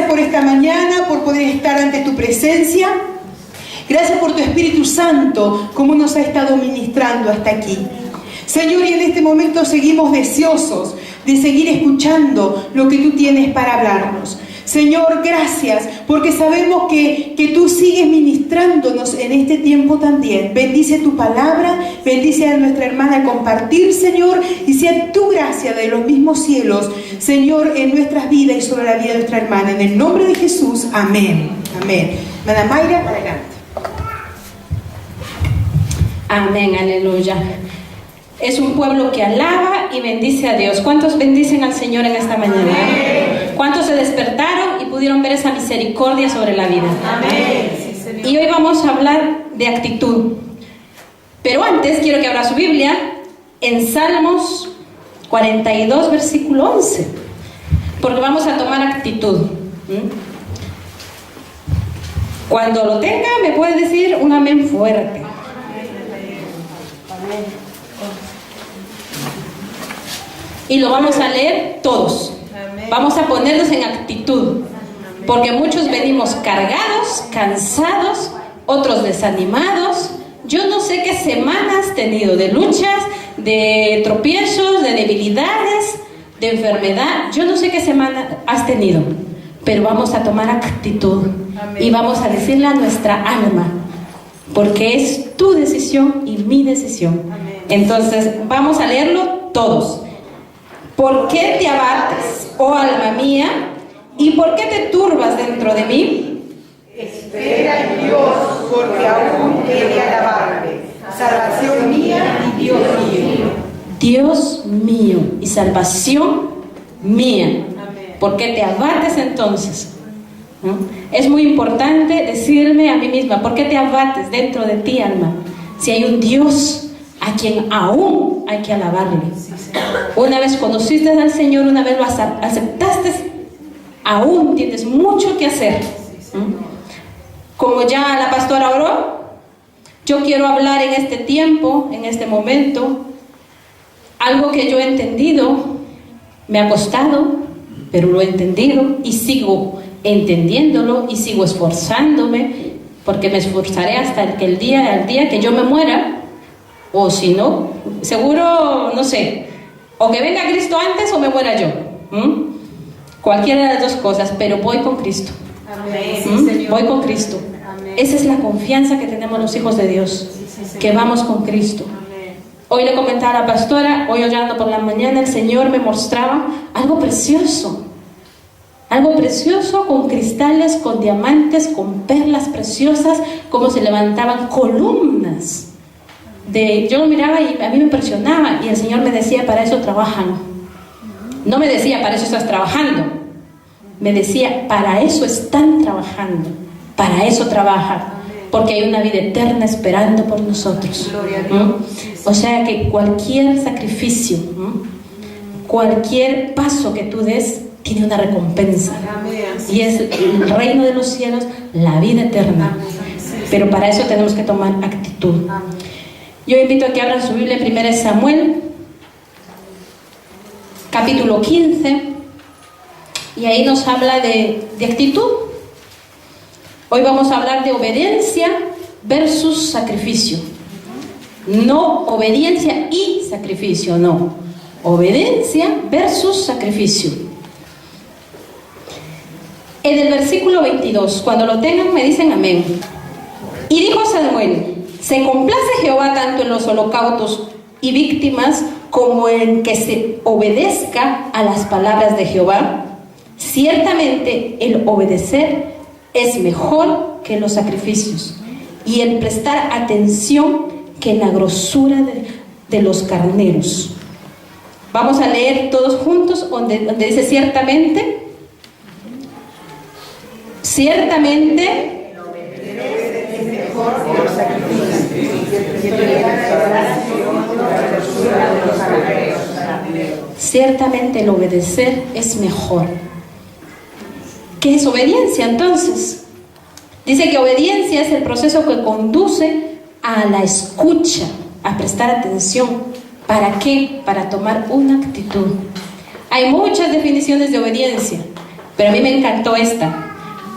por esta mañana, por poder estar ante tu presencia. Gracias por tu Espíritu Santo, como nos ha estado ministrando hasta aquí. Señor, y en este momento seguimos deseosos de seguir escuchando lo que tú tienes para hablarnos. Señor, gracias, porque sabemos que tú sigues ministrándonos en este tiempo también. Bendice tu palabra, bendice a nuestra hermana a compartir, Señor, y sea tu gracia de los mismos cielos, Señor, en nuestras vidas y sobre la vida de nuestra hermana. En el nombre de Jesús, amén. Amén. Hermana Mayra, adelante. Amén, aleluya. Es un pueblo que alaba y bendice a Dios. ¿Cuántos bendicen al Señor en esta mañana? Amén. ¿Cuántos se despertaron y pudieron ver esa misericordia sobre la vida? Amén. Y hoy vamos a hablar de actitud. Pero antes quiero que abra su Biblia en Salmos 42, versículo 11. Porque vamos a tomar actitud. Cuando lo tenga, me puede decir un amén fuerte. Y lo vamos a leer todos. Vamos a ponernos en actitud, porque muchos venimos cargados, cansados, otros desanimados. Yo no sé qué semana has tenido de luchas, de tropiezos, de debilidades, de enfermedad. Yo no sé qué semana has tenido, pero vamos a tomar actitud. Amén. Y vamos a decirle a nuestra alma, porque es tu decisión y mi decisión. Amén. Entonces vamos a leerlo todos. ¿Por qué te abates, oh alma mía? ¿Y por qué te turbas dentro de mí? Espera en Dios, porque aún he de alabarle. Salvación mía y Dios mío. Dios mío y salvación mía. Amén. ¿Por qué te abates entonces? ¿No? Es muy importante decirme a mí misma, ¿por qué te abates dentro de ti, alma? Si hay un Dios a quien aún hay que alabarle. Una vez conociste al Señor, una vez lo aceptaste, aún tienes mucho que hacer. Como ya la pastora oró, yo quiero hablar en este tiempo, en este momento, algo que yo he entendido, me ha costado, pero lo he entendido y sigo entendiéndolo y sigo esforzándome, porque me esforzaré hasta el día que yo me muera. O si no, seguro, no sé, o que venga Cristo antes o me muera yo. Cualquiera de las dos cosas, pero voy con Cristo. Amén. Voy con Cristo. Amén. Esa es la confianza que tenemos los hijos de Dios, que vamos con Cristo. Amén. Hoy le comentaba a la pastora, hoy orando por la mañana, el Señor me mostraba algo precioso con cristales, con diamantes, con perlas preciosas, como se levantaban columnas. Yo lo miraba y a mí me impresionaba, y el Señor me decía, para eso trabajan. No me decía, para eso estás trabajando. Me decía, para eso están trabajando, para eso trabajan, porque hay una vida eterna esperando por nosotros. O sea que cualquier sacrificio, cualquier paso que tú des, tiene una recompensa. Y es el reino de los cielos, la vida eterna. Pero para eso tenemos que tomar actitud. Yo invito a que abran su Biblia en 1 Samuel, capítulo 15, y ahí nos habla de actitud. Hoy vamos a hablar de obediencia versus sacrificio. No obediencia y sacrificio, no. Obediencia versus sacrificio. En el versículo 22, cuando lo tengan me dicen amén. Y dijo Samuel: ¿se complace Jehová tanto en los holocaustos y víctimas como en que se obedezca a las palabras de Jehová? Ciertamente el obedecer es mejor que los sacrificios, y el prestar atención que la grosura de los carneros. Vamos a leer todos juntos donde dice ciertamente. Ciertamente Ciertamente el obedecer es mejor. ¿Qué es obediencia entonces? Dice que obediencia es el proceso que conduce a la escucha, a prestar atención. ¿Para qué? Para tomar una actitud. Hay muchas definiciones de obediencia, Pero a mí me encantó esta,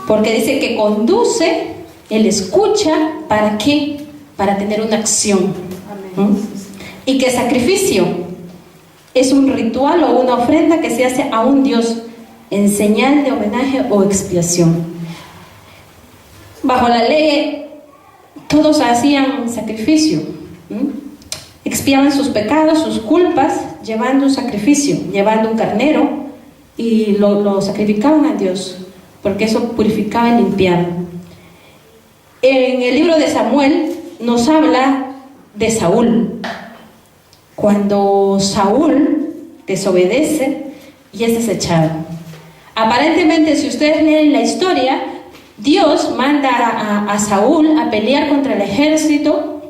porque dice que conduce, él escucha, ¿para qué? Para tener una acción. Y que sacrificio es un ritual o una ofrenda que se hace a un Dios en señal de homenaje o expiación. Bajo la ley, todos hacían sacrificio, expiaban sus pecados, sus culpas, llevando un sacrificio, llevando un carnero, y lo sacrificaban a Dios, porque eso purificaba y limpiaba. En el libro de Samuel nos habla de Saúl. Cuando Saúl desobedece y es desechado. Aparentemente, si ustedes leen la historia, Dios manda a Saúl a pelear contra el ejército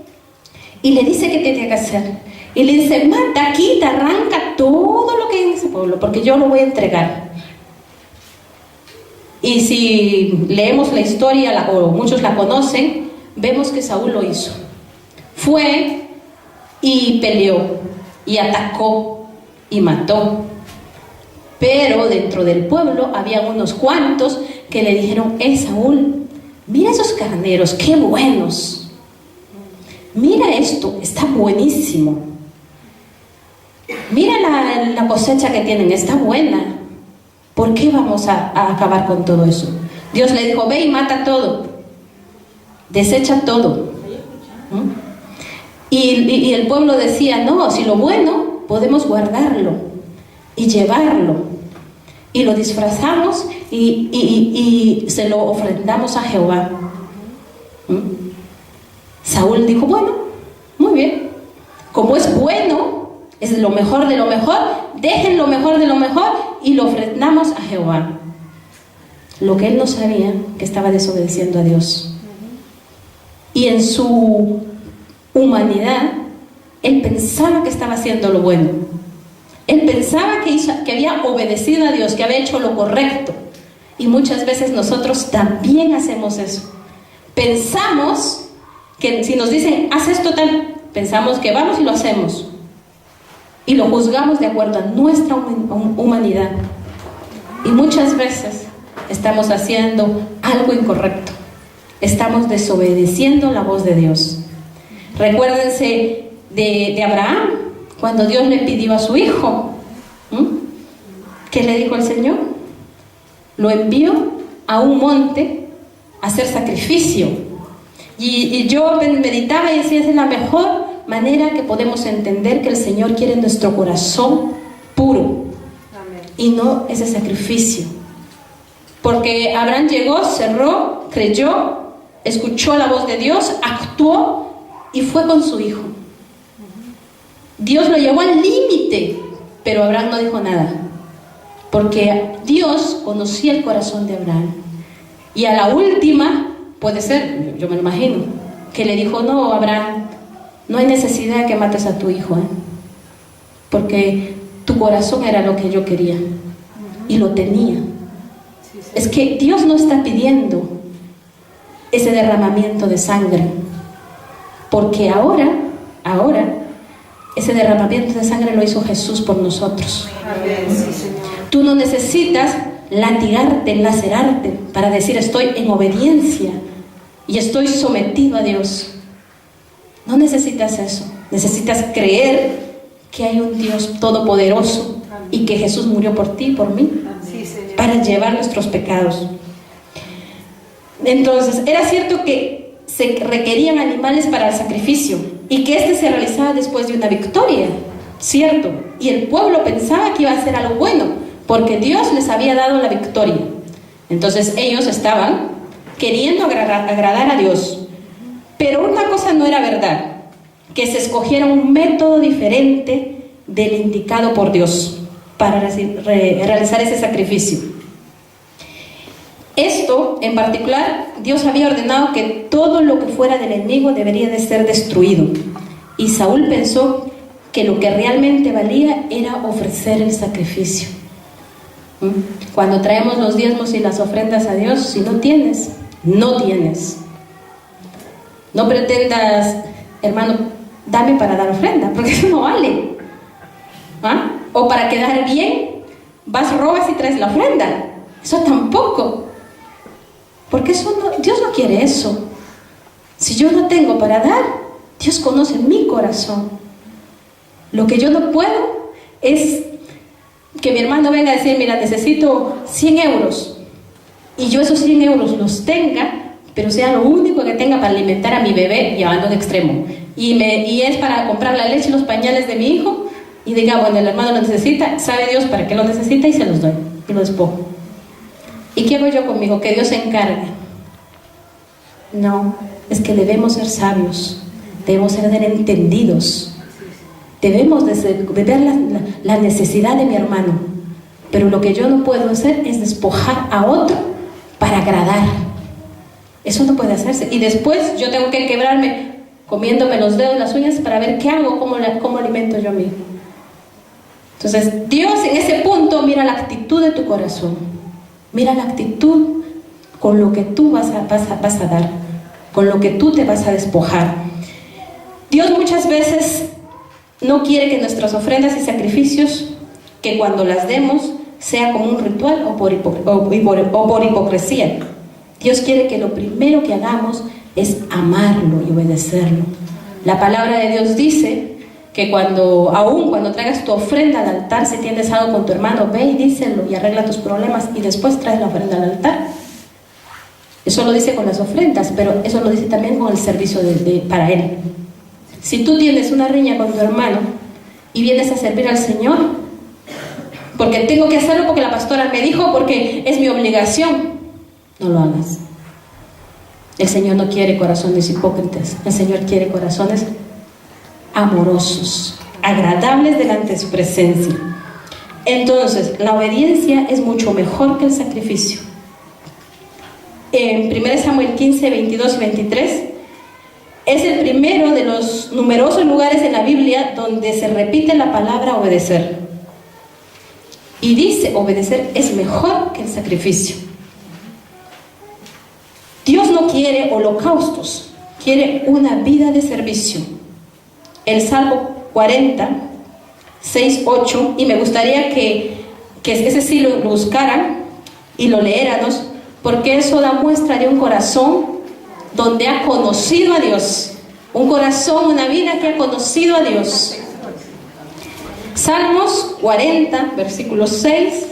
y le dice qué tiene que hacer. Y le dice, mata, quita, arranca todo lo que hay en ese pueblo, porque yo lo voy a entregar. Y si leemos la historia, o muchos la conocen, vemos que Saúl lo hizo. Fue y peleó, y atacó, y mató. Pero dentro del pueblo había unos cuantos que le dijeron, Saúl, mira esos carneros, qué buenos. Mira esto, está buenísimo. Mira la cosecha que tienen, está buena. ¿Por qué vamos a acabar con todo eso? Dios le dijo, ve y mata todo. Desecha todo. Y el pueblo decía, no, si lo bueno podemos guardarlo y llevarlo. Y lo disfrazamos y se lo ofrendamos a Jehová. Saúl dijo, bueno, muy bien. Como es bueno, es lo mejor de lo mejor, dejen lo mejor de lo mejor y lo ofrendamos a Jehová. Lo que él no sabía, que estaba desobedeciendo a Dios. Y en su humanidad, él pensaba que estaba haciendo lo bueno. Él pensaba que había obedecido a Dios, que había hecho lo correcto. Y muchas veces nosotros también hacemos eso. Pensamos que si nos dicen, haz esto tal, pensamos que vamos y lo hacemos. Y lo juzgamos de acuerdo a nuestra humanidad. Y muchas veces estamos haciendo algo incorrecto. Estamos desobedeciendo la voz de Dios. Recuérdense de Abraham, cuando Dios le pidió a su hijo. ¿Qué le dijo el Señor? Lo envió a un monte a hacer sacrificio. Y yo meditaba y decía, esa es la mejor manera que podemos entender que el Señor quiere nuestro corazón puro. Amén. Y no ese sacrificio. Porque Abraham llegó, cerró, creyó, escuchó la voz de Dios, actuó y fue con su hijo. Dios lo llevó al límite, pero Abraham no dijo nada, porque Dios conocía el corazón de Abraham. Y a la última, puede ser, yo me lo imagino, que le dijo, no, Abraham, no hay necesidad de que mates a tu hijo, porque tu corazón era lo que yo quería, y lo tenía. Es que Dios no está pidiendo ese derramamiento de sangre, porque ahora, ese derramamiento de sangre lo hizo Jesús por nosotros. Tú no necesitas latigarte, lacerarte para decir estoy en obediencia y estoy sometido a Dios. No necesitas eso. Necesitas creer que hay un Dios todopoderoso y que Jesús murió por ti y por mí para llevar nuestros pecados. Entonces, era cierto que se requerían animales para el sacrificio y que este se realizaba después de una victoria, cierto, y el pueblo pensaba que iba a ser algo bueno porque Dios les había dado la victoria. Entonces ellos estaban queriendo agradar a Dios, pero una cosa no era verdad, que se escogiera un método diferente del indicado por Dios para realizar ese sacrificio. Esto, en particular, Dios había ordenado que todo lo que fuera del enemigo debería de ser destruido. Y Saúl pensó que lo que realmente valía era ofrecer el sacrificio. Cuando traemos los diezmos y las ofrendas a Dios, si no tienes, no tienes. No pretendas, hermano, dame para dar ofrenda, porque eso no vale. O para quedar bien, vas, robas y traes la ofrenda. Eso tampoco. Porque Dios no quiere eso. Si yo no tengo para dar, Dios conoce mi corazón. Lo que yo no puedo es que mi hermano venga a decir, mira, necesito 100 euros. Y yo esos 100 euros los tenga, pero sea lo único que tenga para alimentar a mi bebé, llevando de extremo. Y es para comprar la leche y los pañales de mi hijo. Y diga, bueno, el hermano lo necesita, sabe Dios para qué lo necesita y se los doy. Y lo despojo. ¿Y qué hago yo conmigo? Que Dios se encargue. No, es que debemos ser sabios. Debemos ser entendidos. Debemos de ver la necesidad de mi hermano. Pero lo que yo no puedo hacer es despojar a otro para agradar. Eso no puede hacerse. Y después yo tengo que quebrarme comiéndome los dedos, las uñas, para ver qué hago, cómo alimento yo a mí. Entonces, Dios en ese punto mira la actitud de tu corazón. Mira la actitud con lo que tú vas a dar, con lo que tú te vas a despojar. Dios muchas veces no quiere que nuestras ofrendas y sacrificios, que cuando las demos, sea como un ritual o por hipocresía. Dios quiere que lo primero que hagamos es amarlo y obedecerlo. La palabra de Dios dice que aún cuando traigas tu ofrenda al altar, si tienes algo con tu hermano, ve y díselo y arregla tus problemas y después traes la ofrenda al altar. Eso lo dice con las ofrendas, pero eso lo dice también con el servicio para Él. Si tú tienes una riña con tu hermano y vienes a servir al Señor, porque tengo que hacerlo porque la pastora me dijo, porque es mi obligación, no lo hagas. El Señor no quiere corazones hipócritas. El Señor quiere corazones amorosos, agradables delante de su presencia. Entonces, la obediencia es mucho mejor que el sacrificio. En 1 Samuel 15, 22 y 23, es el primero de los numerosos lugares en la Biblia donde se repite la palabra obedecer. Y dice, obedecer es mejor que el sacrificio. Dios no quiere holocaustos, quiere una vida de servicio. El Salmo 40, 6, 8, y me gustaría que ese sí lo buscaran y lo leéramos, porque eso da muestra de un corazón donde ha conocido a Dios. Un corazón, una vida que ha conocido a Dios. Salmos 40, versículos 6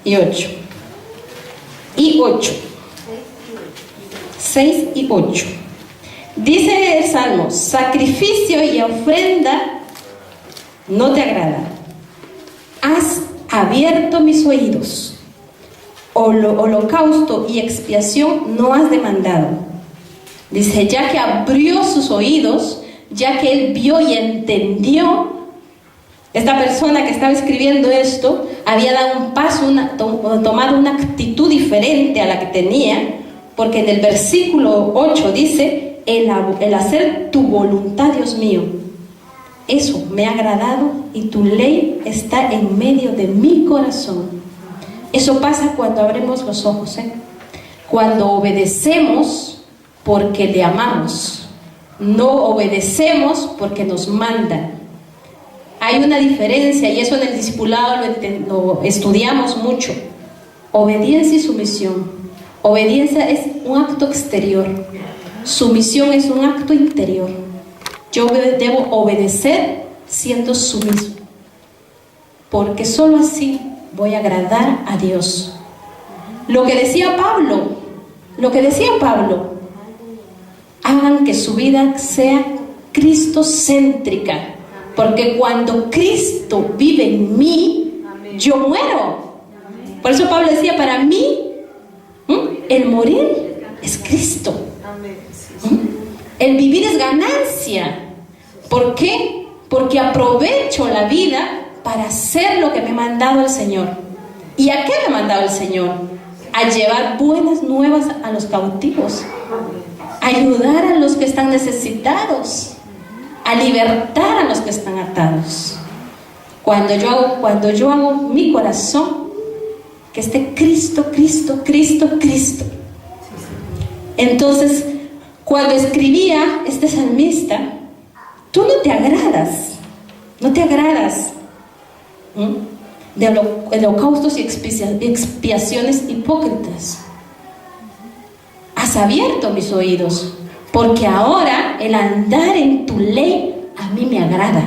y 8. Y 8. 6 y 8. Dice el Salmo, sacrificio y ofrenda no te agrada. Has abierto mis oídos. Holocausto y expiación no has demandado. Dice, ya que abrió sus oídos, ya que él vio y entendió. Esta persona que estaba escribiendo esto había dado un paso, tomado una actitud diferente a la que tenía, porque en el versículo 8 dice, el hacer tu voluntad, Dios mío, eso me ha agradado y tu ley está en medio de mi corazón. Eso pasa cuando abrimos los ojos, cuando obedecemos porque le amamos, no obedecemos porque nos mandan. Hay una diferencia, y eso en el discipulado lo estudiamos mucho. Obediencia y sumisión. Obediencia es un acto exterior, sumisión es un acto interior. Yo debo obedecer siendo sumiso, porque solo así voy a agradar a Dios. Lo que decía Pablo, hagan que su vida sea cristocéntrica, porque cuando Cristo vive en mí, yo muero. Por eso Pablo decía, para mí, el morir es Cristo. El vivir es ganancia. ¿Por qué? Porque aprovecho la vida para hacer lo que me ha mandado el Señor. ¿Y a qué me ha mandado el Señor? A llevar buenas nuevas a los cautivos, a ayudar a los que están necesitados, a libertar a los que están atados. Cuando yo hago mi corazón que esté Cristo, Cristo, Cristo, Cristo. Entonces, cuando escribía este salmista, tú no te agradas. de holocaustos y expiaciones hipócritas. Has abierto mis oídos, porque ahora el andar en tu ley a mí me agrada.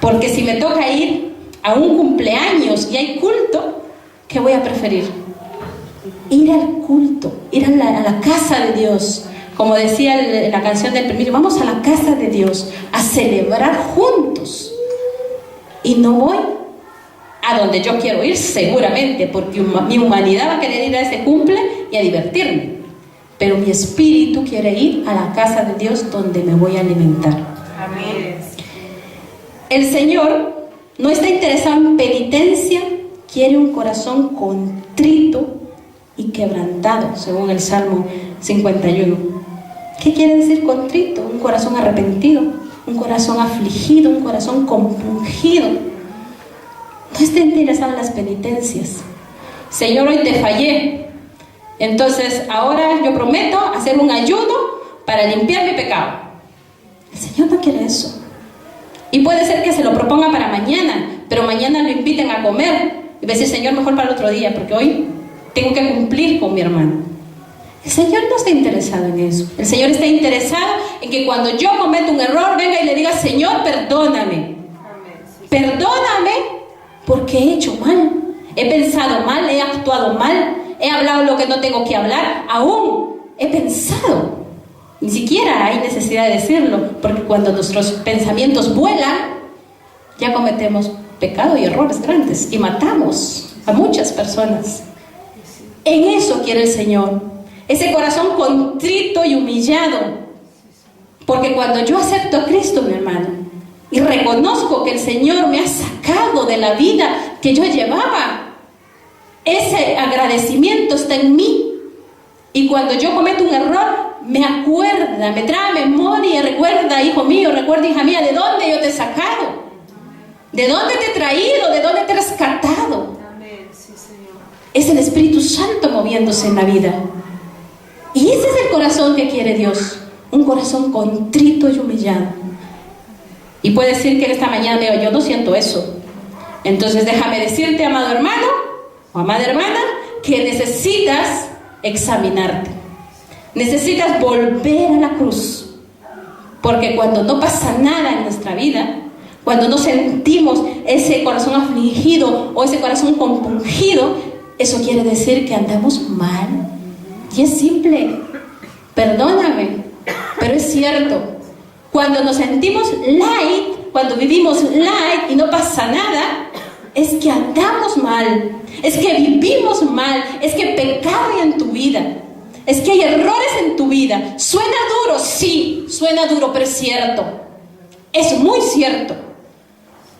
Porque si me toca ir a un cumpleaños y hay culto, ¿qué voy a preferir? Ir al culto, ir a la casa de Dios. Como decía la canción del primero, vamos a la casa de Dios a celebrar juntos. Y no voy a donde yo quiero ir, seguramente, porque mi humanidad va a querer ir a ese cumple y a divertirme. Pero mi espíritu quiere ir a la casa de Dios donde me voy a alimentar. Amén. El Señor no está interesado en penitencia, quiere un corazón contrito y quebrantado, según el Salmo 51. ¿Qué quiere decir contrito? Un corazón arrepentido, un corazón afligido, un corazón compungido. No está interesado en las penitencias. Señor, hoy te fallé. Entonces ahora yo prometo hacer un ayuno para limpiar mi pecado. El Señor no quiere eso. Y puede ser que se lo proponga para mañana, pero mañana lo inviten a comer. Y va a decir, Señor, mejor para el otro día, porque hoy tengo que cumplir con mi hermano. El Señor no está interesado en eso. El Señor está interesado en que cuando yo cometo un error, venga y le diga, Señor, perdóname. Perdóname porque he hecho mal. He pensado mal, he actuado mal, he hablado lo que no tengo que hablar, aún he pensado. Ni siquiera hay necesidad de decirlo, porque cuando nuestros pensamientos vuelan, ya cometemos pecado y errores grandes y matamos a muchas personas. En eso quiere el Señor, ese corazón contrito y humillado. Porque cuando yo acepto a Cristo, mi hermano, y reconozco que el Señor me ha sacado de la vida que yo llevaba, ese agradecimiento está en mí. Y cuando yo cometo un error, me acuerda, me trae a memoria, recuerda, hijo mío, recuerda, hija mía, de dónde yo te he sacado, de dónde te he traído, de dónde te he rescatado. Amén. Sí, Señor. Es el Espíritu Santo moviéndose en la vida. Y ese es el corazón que quiere Dios, un corazón contrito y humillado. Y puede decir que esta mañana yo no siento eso. Entonces déjame decirte, amado hermano o amada hermana, que necesitas examinarte. Necesitas volver a la cruz. Porque cuando no pasa nada en nuestra vida, cuando no sentimos ese corazón afligido o ese corazón compungido, eso quiere decir que andamos mal. Y es simple. Perdóname, pero es cierto. Cuando nos sentimos light, cuando vivimos light y no pasa nada, es que andamos mal, es que vivimos mal, es que pecado hay en tu vida, es que hay errores en tu vida. ¿Suena duro? Sí, suena duro, pero es cierto. Es muy cierto.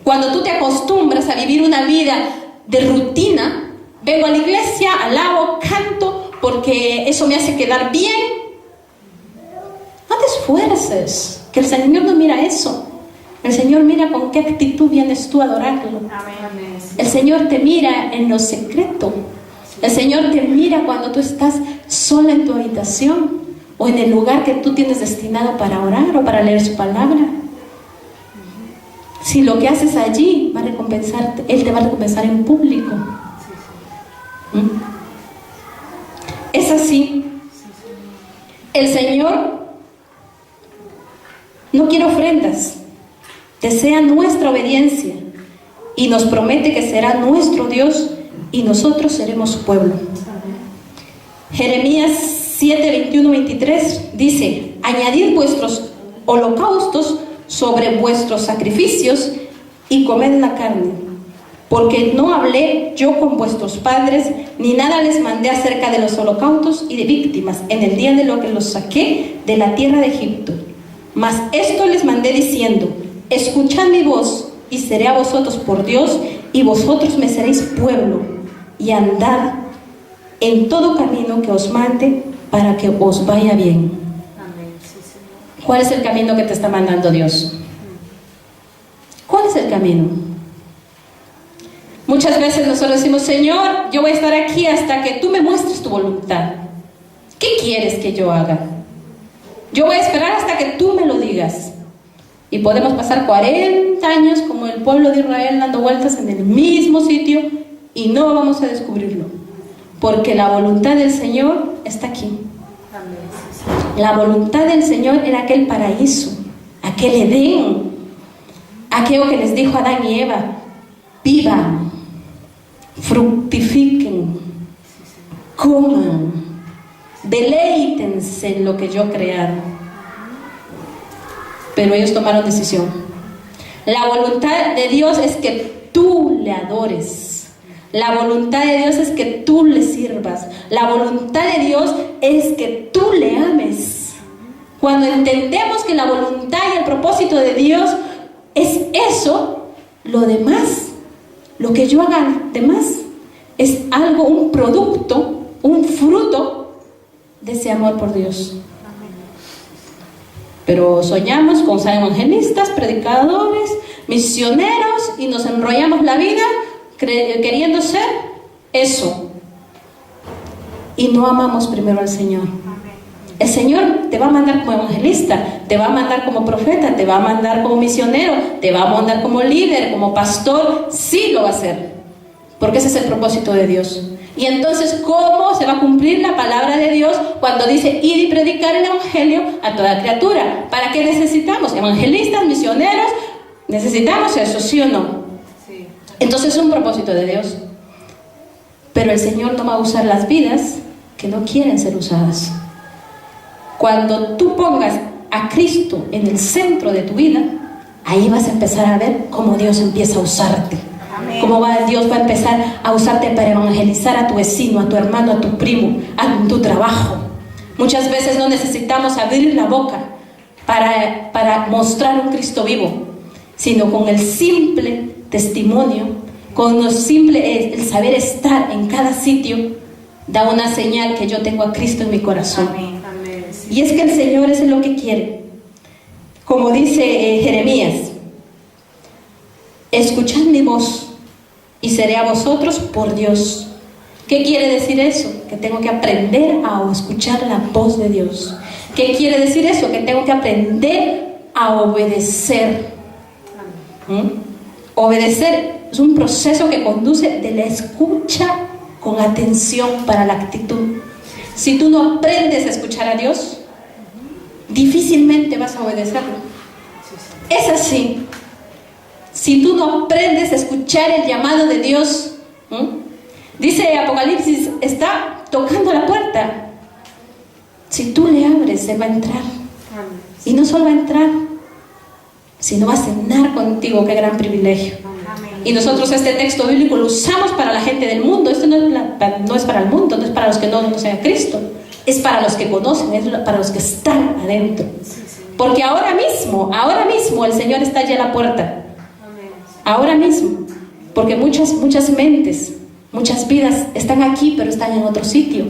Cuando tú te acostumbras a vivir una vida de rutina, vengo a la iglesia, alabo, canto, porque eso me hace quedar bien. No te esfuerces, que el Señor no mira eso. El Señor mira con qué actitud vienes tú a adorarlo. Amén. El Señor te mira en lo secreto. El Señor te mira cuando tú estás sola en tu habitación o en el lugar que tú tienes destinado para orar o para leer su palabra. Si lo que haces allí va a recompensarte, Él te va a recompensar en público. Es así. El Señor no quiere ofrendas, desea nuestra obediencia y nos promete que será nuestro Dios y nosotros seremos su pueblo. Jeremías 7, 21, 23 dice: añadid vuestros holocaustos sobre vuestros sacrificios y comed la carne, porque no hablé yo con vuestros padres, ni nada les mandé acerca de los holocaustos y de víctimas en el día de lo que los saqué de la tierra de Egipto. Mas esto les mandé diciendo: escuchad mi voz, y seré a vosotros por Dios, y vosotros me seréis pueblo, y andad en todo camino que os mande, para que os vaya bien. Amén. Sí, Señor. ¿Cuál es el camino que te está mandando Dios? ¿Cuál es el camino? Muchas veces nosotros decimos: Señor, yo voy a estar aquí hasta que tú me muestres tu voluntad. ¿Qué quieres que yo haga? Yo voy a esperar hasta que tú me lo digas. Y podemos pasar 40 años como el pueblo de Israel dando vueltas en el mismo sitio y no vamos a descubrirlo. Porque la voluntad del Señor está aquí. Amén. Sí, Señor. La voluntad del Señor era aquel paraíso, aquel Edén, aquello que les dijo Adán y Eva: vivan, fructifiquen, coman, deleítense en lo que yo he creado. Pero ellos tomaron decisión. La voluntad de Dios es que tú le adores. La voluntad de Dios es que tú le sirvas. La voluntad de Dios es que tú le ames. Cuando entendemos que la voluntad y el propósito de Dios es eso, lo demás, lo que yo haga demás, es algo, un producto, un fruto de ese amor por Dios. Pero soñamos con ser evangelistas, predicadores, misioneros y nos enrollamos la vida queriendo ser eso. Y no amamos primero al Señor. El Señor te va a mandar como evangelista, te va a mandar como profeta, te va a mandar como misionero, te va a mandar como líder, como pastor. Sí lo va a hacer, porque ese es el propósito de Dios. Y entonces, ¿cómo se va a cumplir la palabra de Dios cuando dice ir y predicar el evangelio a toda criatura? ¿Para qué necesitamos? Evangelistas, misioneros, necesitamos eso, ¿sí o no? Sí. Entonces es un propósito de Dios. Pero el Señor no va a usar las vidas que no quieren ser usadas. Cuando tú pongas a Cristo en el centro de tu vida, ahí vas a empezar a ver cómo Dios empieza a usarte. Cómo Dios va a empezar a usarte para evangelizar a tu vecino, a tu hermano, a tu primo, a tu trabajo. Muchas veces no necesitamos abrir la boca para mostrar un Cristo vivo, sino con el simple testimonio, con el saber estar en cada sitio, da una señal que yo tengo a Cristo en mi corazón. Amén. Amén. Sí. Y es que el Señor es lo que quiere. Como dice Jeremías: escuchad mi voz y seré a vosotros por Dios. ¿Qué quiere decir eso? Que tengo que aprender a escuchar la voz de Dios. ¿Qué quiere decir eso? Que tengo que aprender a obedecer. Obedecer es un proceso que conduce de la escucha con atención para la actitud. Si tú no aprendes a escuchar a Dios, difícilmente vas a obedecerlo. Es así. Si tú no aprendes a escuchar el llamado de Dios, dice Apocalipsis, está tocando la puerta. Si tú le abres, Él va a entrar. Amén. Y no solo va a entrar, sino va a cenar contigo. Qué gran privilegio. Amén. Y nosotros este texto bíblico lo usamos para la gente del mundo. Esto no es para el mundo, no es para los que no conocen a Cristo. Es para los que conocen, es para los que están adentro. Porque ahora mismo el Señor está allí a la puerta. Ahora mismo, porque muchas mentes, muchas vidas están aquí, pero están en otro sitio.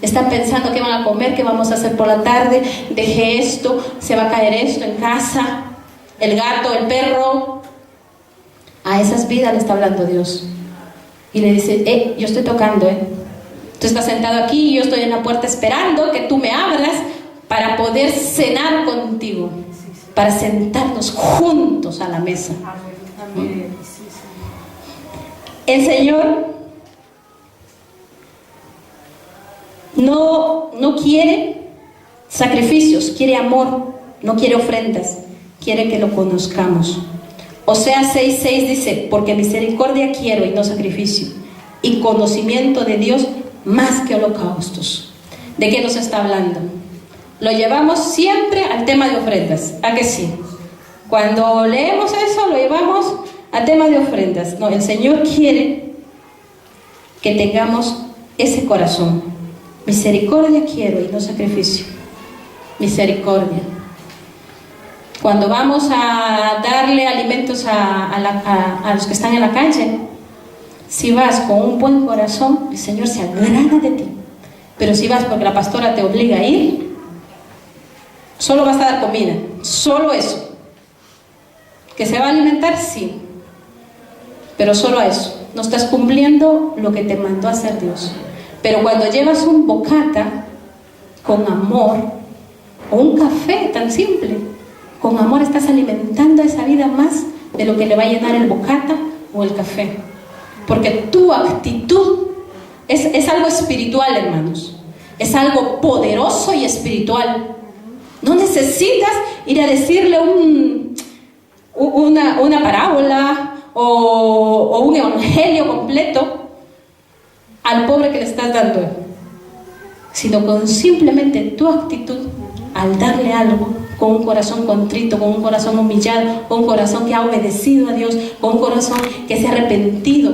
Están pensando qué van a comer, qué vamos a hacer por la tarde, dejé esto, se va a caer esto en casa, el gato, el perro. A esas vidas le está hablando Dios. Y le dice, yo estoy tocando, Tú estás sentado aquí y yo estoy en la puerta esperando que tú me abras para poder cenar contigo, para sentarnos juntos a la mesa. Amén. El Señor no quiere sacrificios, quiere amor, no quiere ofrendas, quiere que lo conozcamos. Oseas 6:6 dice: porque misericordia quiero y no sacrificio, y conocimiento de Dios más que holocaustos. ¿De qué nos está hablando? Lo llevamos siempre al tema de ofrendas, ¿a que sí? Cuando leemos eso, lo llevamos al tema de ofrendas. No, el Señor quiere que tengamos ese corazón. Misericordia quiero y no sacrificio. Misericordia. Cuando vamos a darle alimentos a los que están en la calle, si vas con un buen corazón, el Señor se agrada de ti. Pero si vas porque la pastora te obliga a ir, solo vas a dar comida, solo eso. ¿Que se va a alimentar? Sí. Pero solo a eso. No estás cumpliendo lo que te mandó a hacer Dios. Pero cuando llevas un bocata con amor, o un café tan simple, Con amor estás alimentando esa vida más de lo que le va a llenar el bocata o el café. Porque tu actitud es algo espiritual, hermanos. Es algo poderoso y espiritual. No necesitas ir a decirle una parábola o un evangelio completo al pobre que le estás dando, sino con simplemente tu actitud al darle algo, con un corazón contrito, con un corazón humillado, con un corazón que ha obedecido a Dios, con un corazón que se ha arrepentido.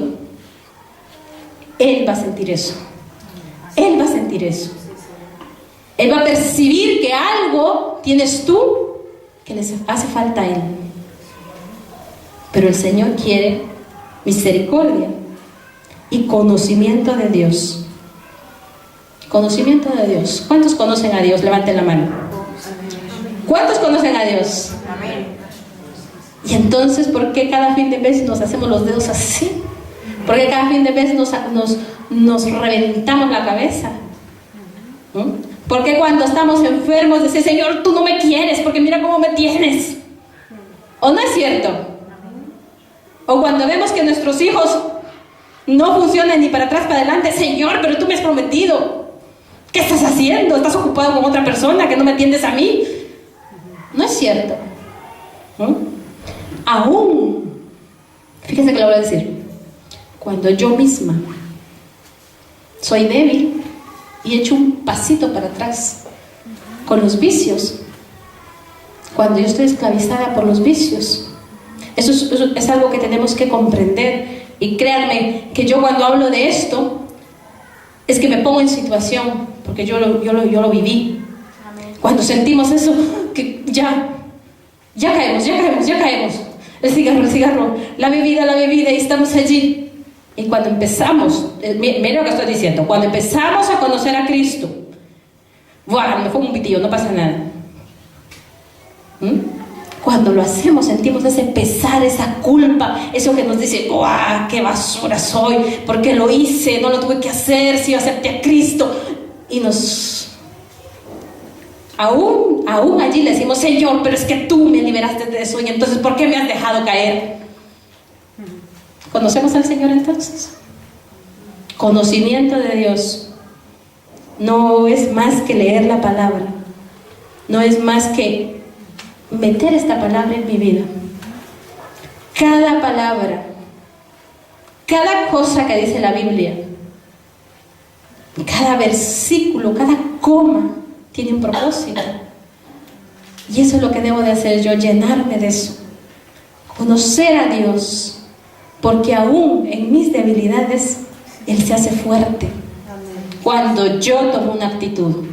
Él va a sentir eso. Él va a sentir eso. Él va a percibir que algo tienes tú que le hace falta a Él. Pero el Señor quiere misericordia y conocimiento de Dios. Conocimiento de Dios. ¿Cuántos conocen a Dios? Levanten la mano. ¿Cuántos conocen a Dios? Y entonces, ¿por qué cada fin de mes nos hacemos los dedos así? ¿Por qué cada fin de mes nos reventamos la cabeza? ¿Por qué cuando estamos enfermos decimos, Señor, tú no me quieres porque mira cómo me tienes? ¿O no es cierto? O cuando vemos que nuestros hijos no funcionan ni para atrás, para adelante, Señor, pero tú me has prometido. ¿Qué estás haciendo? ¿Estás ocupado con otra persona que no me atiendes a mí? No es cierto. Aún, fíjense que lo voy a decir, cuando yo misma soy débil y echo un pasito para atrás con los vicios, cuando yo estoy esclavizada por los vicios, eso es algo que tenemos que comprender. Y créanme que yo cuando hablo de esto es que me pongo en situación, porque yo lo viví. Cuando sentimos eso, que ya caemos. El cigarro, la bebida, y estamos allí. Y cuando empezamos, mira lo que estoy diciendo, cuando empezamos a conocer a Cristo, bueno, me fue un pitillo, no pasa nada. Cuando lo hacemos, sentimos ese pesar, esa culpa, eso que nos dice, ¡guau! ¡Qué basura soy! ¿Por qué lo hice? No lo tuve que hacer, si yo acepté a Cristo. Y aún allí le decimos, Señor, pero es que tú me liberaste de eso, y entonces, ¿por qué me has dejado caer? ¿Conocemos al Señor entonces? Conocimiento de Dios no es más que leer la palabra, no es más que meter esta palabra en mi vida. Cada palabra, cada cosa que dice la Biblia, cada versículo, cada coma tiene un propósito. Y eso es lo que debo de hacer yo, llenarme de eso, conocer a Dios, porque aún en mis debilidades Él se hace fuerte. Cuando yo tomo una actitud,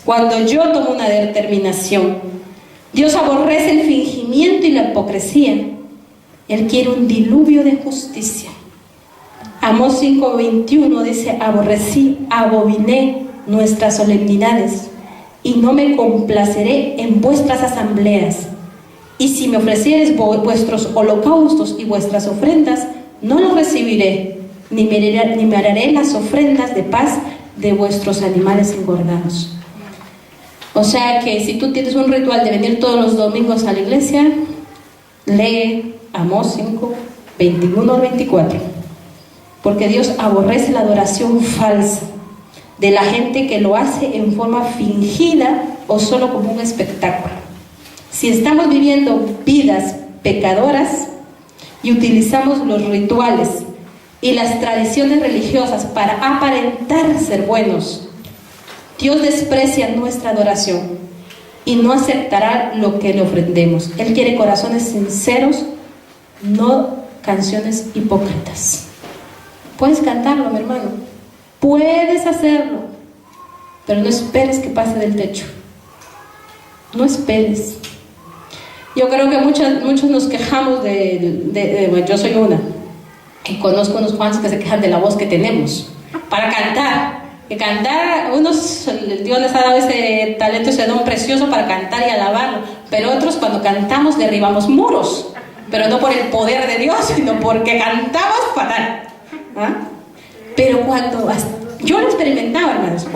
cuando yo tomo una determinación. Dios aborrece el fingimiento y la hipocresía. Él quiere un diluvio de justicia. Amós 5:21 dice, abominé nuestras solemnidades y no me complaceré en vuestras asambleas. Y si me ofreciereis vuestros holocaustos y vuestras ofrendas, no los recibiré, ni me haré las ofrendas de paz de vuestros animales engordados. O sea que si tú tienes un ritual de venir todos los domingos a la iglesia, lee Amós 5:21 al 24. Porque Dios aborrece la adoración falsa de la gente que lo hace en forma fingida o solo como un espectáculo. Si estamos viviendo vidas pecadoras y utilizamos los rituales y las tradiciones religiosas para aparentar ser buenos, Dios desprecia nuestra adoración y no aceptará lo que le ofrendemos. Él quiere corazones sinceros, no canciones hipócritas. Puedes cantarlo, mi hermano, puedes hacerlo, pero no esperes que pase del techo. No esperes. Yo creo que muchos nos quejamos bueno, yo soy una, y conozco unos cuantos que se quejan de la voz que tenemos para cantar. Que cantar, unos, Dios les ha dado ese talento, ese don precioso para cantar y alabarlo, pero otros cuando cantamos derribamos muros, pero no por el poder de Dios, sino porque cantamos fatal. Pero yo lo experimentaba, hermanos,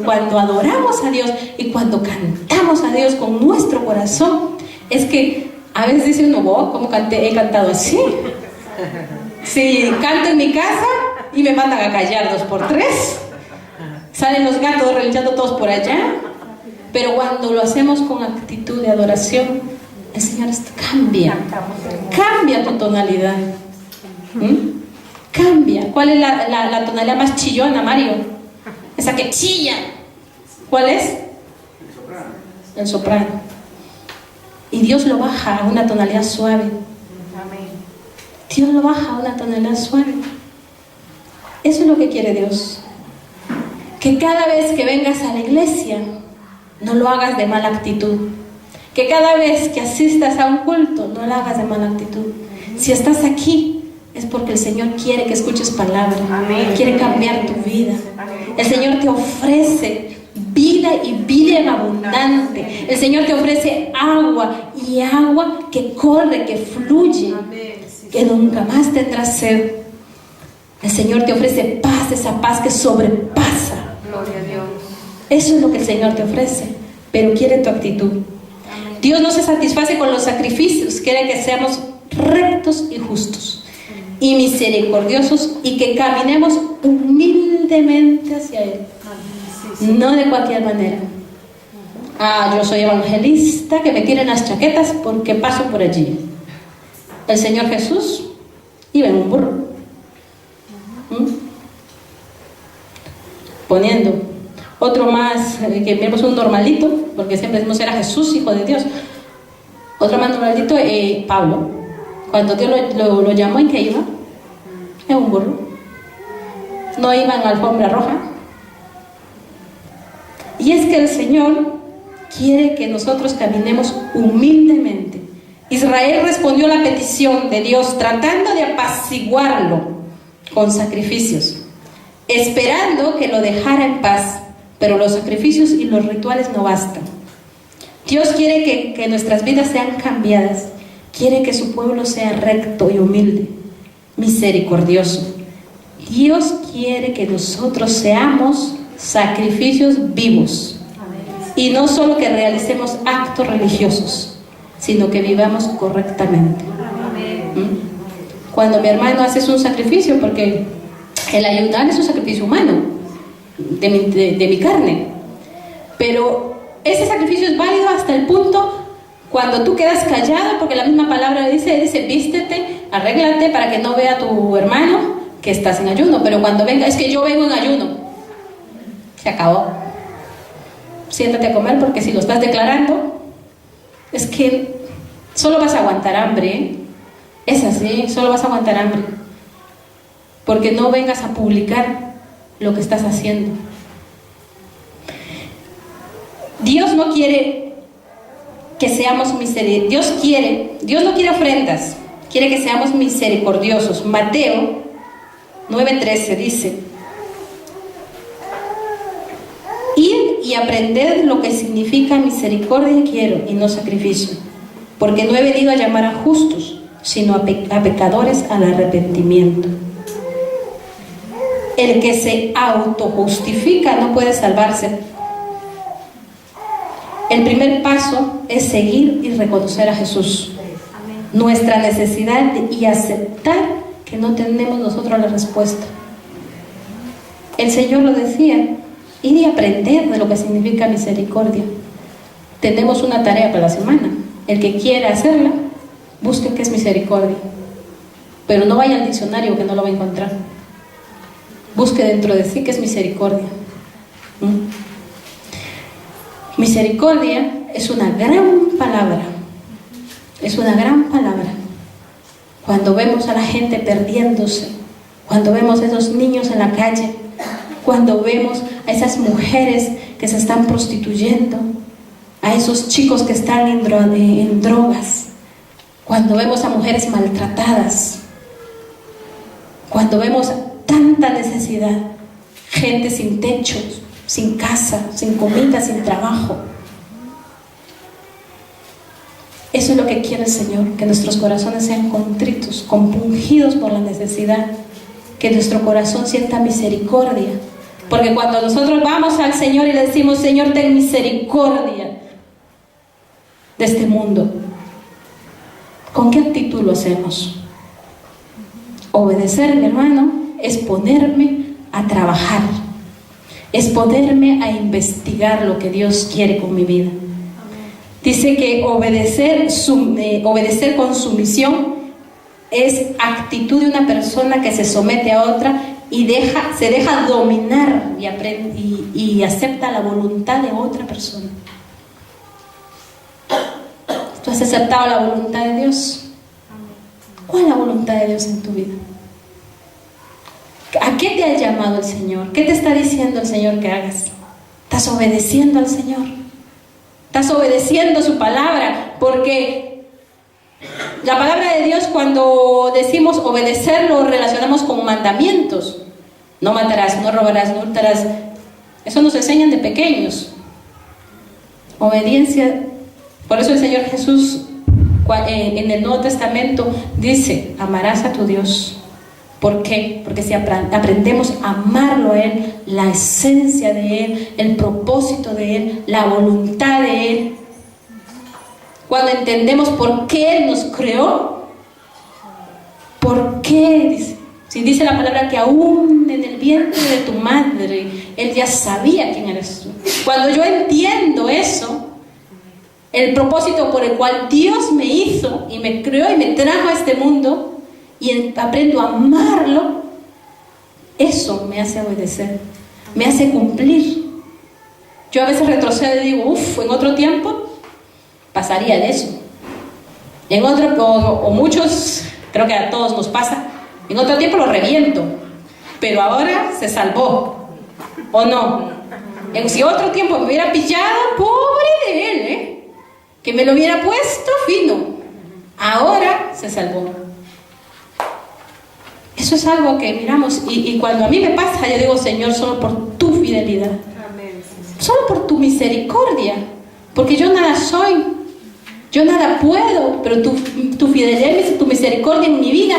cuando adoramos a Dios y cuando cantamos a Dios con nuestro corazón, Es que a veces dice uno, wow, ¿cómo he cantado así? Sí, canto en mi casa y me mandan a callar 2x3. Salen los gatos relinchando todos por allá. Pero cuando lo hacemos con actitud de adoración, el Señor cambia tu tonalidad. Cambia. ¿Cuál es la tonalidad más chillona, Mario? Esa que chilla. ¿Cuál es? El soprano. Y Dios lo baja a una tonalidad suave. Dios lo baja a una tonalidad suave. Eso es lo que quiere Dios. Que cada vez que vengas a la iglesia, no lo hagas de mala actitud. Que cada vez que asistas a un culto, no lo hagas de mala actitud. Si estás aquí, es porque el Señor quiere que escuches palabra. Quiere cambiar tu vida. El Señor te ofrece vida y vida en abundante. El Señor te ofrece agua y agua que corre, que fluye, que nunca más tendrás sed. El Señor te ofrece paz, esa paz que sobrepasa. Gloria a Dios. Eso es lo que el Señor te ofrece, pero quiere tu actitud. Dios no se satisface con los sacrificios, quiere que seamos rectos y justos y misericordiosos y que caminemos humildemente hacia Él, no de cualquier manera. Yo soy evangelista, que me tiren las chaquetas porque paso por allí. El Señor Jesús iba en un burro, poniendo. Otro más, que vemos un normalito, porque siempre decimos era Jesús, Hijo de Dios. Otro más normalito, Pablo. Cuando Dios lo llamó, ¿en qué iba? En un burro. No iba en alfombra roja. Y es que el Señor quiere que nosotros caminemos humildemente. Israel respondió a la petición de Dios tratando de apaciguarlo con sacrificios, esperando que lo dejara en paz. Pero los sacrificios y los rituales no bastan. Dios quiere que nuestras vidas sean cambiadas. Quiere que su pueblo sea recto y humilde, misericordioso. Dios quiere que nosotros seamos sacrificios vivos. Y no solo que realicemos actos religiosos, sino que vivamos correctamente. Cuando mi hermano hace un sacrificio, porque el ayunar es un sacrificio humano, de mi carne, pero ese sacrificio es válido hasta el punto cuando tú quedas callado, porque la misma palabra dice vístete, arréglate para que no vea tu hermano que estás en ayuno. Pero cuando venga, es que yo vengo en ayuno, se acabó. Siéntate a comer, porque si lo estás declarando, es que solo vas a aguantar hambre, Es así, solo vas a aguantar hambre, porque no vengas a publicar lo que estás haciendo. Dios no quiere que seamos misericordiosos. Dios no quiere ofrendas, quiere que seamos misericordiosos. Mateo 9:13 dice: id y aprended lo que significa misericordia quiero y no sacrificio, porque no he venido a llamar a justos, sino a pecadores al arrepentimiento. El que se autojustifica no puede salvarse. El primer paso es seguir y reconocer a Jesús, nuestra necesidad y aceptar que no tenemos nosotros la respuesta. El Señor lo decía: ir y aprender de lo que significa misericordia. Tenemos una tarea para la semana. El que quiera hacerla, busque qué es misericordia, pero no vaya al diccionario, que no lo va a encontrar. Busque dentro de sí qué es misericordia. Misericordia es una gran palabra. Es una gran palabra. Cuando vemos a la gente perdiéndose, cuando vemos a esos niños en la calle, cuando vemos a esas mujeres que se están prostituyendo, a esos chicos que están en drogas, cuando vemos a mujeres maltratadas, cuando vemos tanta necesidad, gente sin techo, sin casa, sin comida, sin trabajo. Eso es lo que quiere el Señor, que nuestros corazones sean contritos, compungidos por la necesidad, que nuestro corazón sienta misericordia. Porque cuando nosotros vamos al Señor y le decimos: Señor, ten misericordia de este mundo, ¿con qué actitud lo hacemos? Obedecer, mi hermano, es ponerme a trabajar, es ponerme a investigar lo que Dios quiere con mi vida. Dice que obedecer con sumisión es actitud de una persona que se somete a otra y se deja dominar y acepta la voluntad de otra persona. ¿Tú has aceptado la voluntad de Dios? ¿Cuál es la voluntad de Dios en tu vida? ¿A qué te ha llamado el Señor? ¿Qué te está diciendo el Señor que hagas? ¿Estás obedeciendo al Señor? ¿Estás obedeciendo su palabra? Porque la palabra de Dios, cuando decimos obedecer, lo relacionamos con mandamientos. No matarás, no robarás, no hurtarás. Eso nos enseñan de pequeños. Obediencia. Por eso el Señor Jesús en el Nuevo Testamento dice: amarás a tu Dios. ¿Por qué? Porque si aprendemos a amarlo a Él, la esencia de Él, el propósito de Él, la voluntad de Él, cuando entendemos por qué Él nos creó, ¿por qué? Dice, si dice la palabra que aún en el vientre de tu madre, Él ya sabía quién eres tú. Cuando yo entiendo eso, el propósito por el cual Dios me hizo y me creó y me trajo a este mundo, y aprendo a amarlo, eso me hace obedecer, me hace cumplir. Yo a veces retrocedo y digo, en otro tiempo pasaría de eso. En otro, o muchos, creo que a todos nos pasa, en otro tiempo lo reviento, pero ahora se salvó, ¿o no? Si otro tiempo me hubiera pillado, pobre de él, que me lo hubiera puesto fino, ahora se salvó. Eso es algo que miramos, y cuando a mí me pasa, yo digo: Señor, solo por tu fidelidad, solo por tu misericordia, porque yo nada soy, yo nada puedo, pero tu fidelidad y tu misericordia en mi vida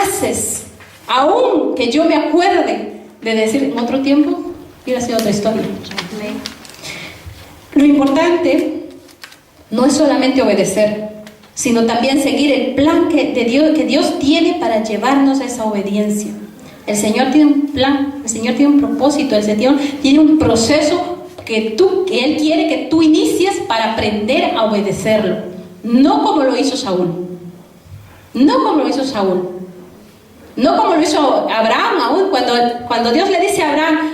haces, aún que yo me acuerde de decir en otro tiempo, hubiera sido otra historia. Lo importante no es solamente obedecer, sino también seguir el plan que Dios tiene para llevarnos a esa obediencia. El Señor tiene un plan, el Señor tiene un propósito, el Señor tiene un proceso que Él quiere que tú inicies para aprender a obedecerlo. No como lo hizo Saúl. No como lo hizo Saúl. No como lo hizo Abraham aún. Cuando Dios le dice a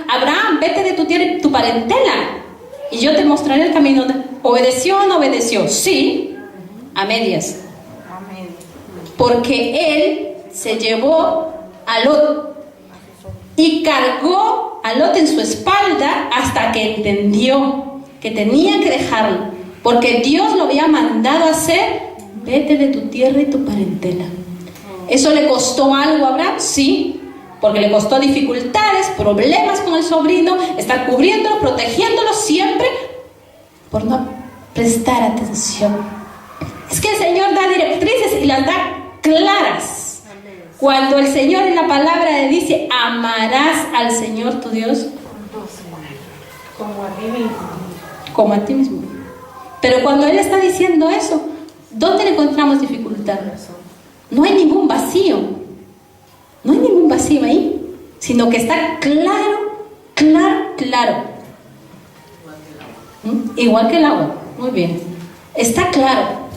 Abraham, vete de tu tierra y tu parentela, y yo te mostraré el camino. ¿Obedeció o no obedeció? Sí. A medias. Porque él se llevó a Lot y cargó a Lot en su espalda hasta que entendió que tenía que dejarlo, porque Dios lo había mandado a hacer: vete de tu tierra y tu parentela. ¿Eso le costó algo a Abraham? Sí, porque le costó dificultades, problemas con el sobrino, estar cubriéndolo, protegiéndolo siempre, por no prestar atención. Es que el Señor da directrices y las da claras. Cuando el Señor en la palabra le dice: amarás al Señor tu Dios como a ti mismo. Como a ti mismo. Pero cuando Él está diciendo eso, ¿dónde le encontramos dificultad? No hay ningún vacío. No hay ningún vacío ahí, sino que está claro. Igual que el agua. Muy bien. Está claro.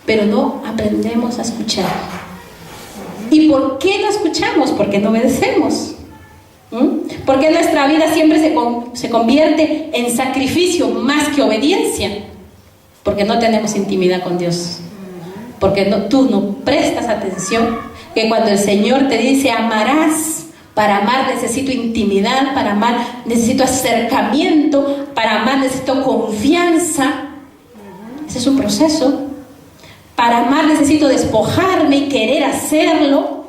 Pero no aprendemos a escuchar. ¿Y por qué no escuchamos? Porque no obedecemos. Porque nuestra vida siempre se convierte en sacrificio más que obediencia. Porque no tenemos intimidad con Dios. Porque tú no prestas atención. Que cuando el Señor te dice: amarás, para amar necesito intimidad, para amar necesito acercamiento, para amar necesito confianza. Ese es un proceso. Para amar necesito despojarme y querer hacerlo.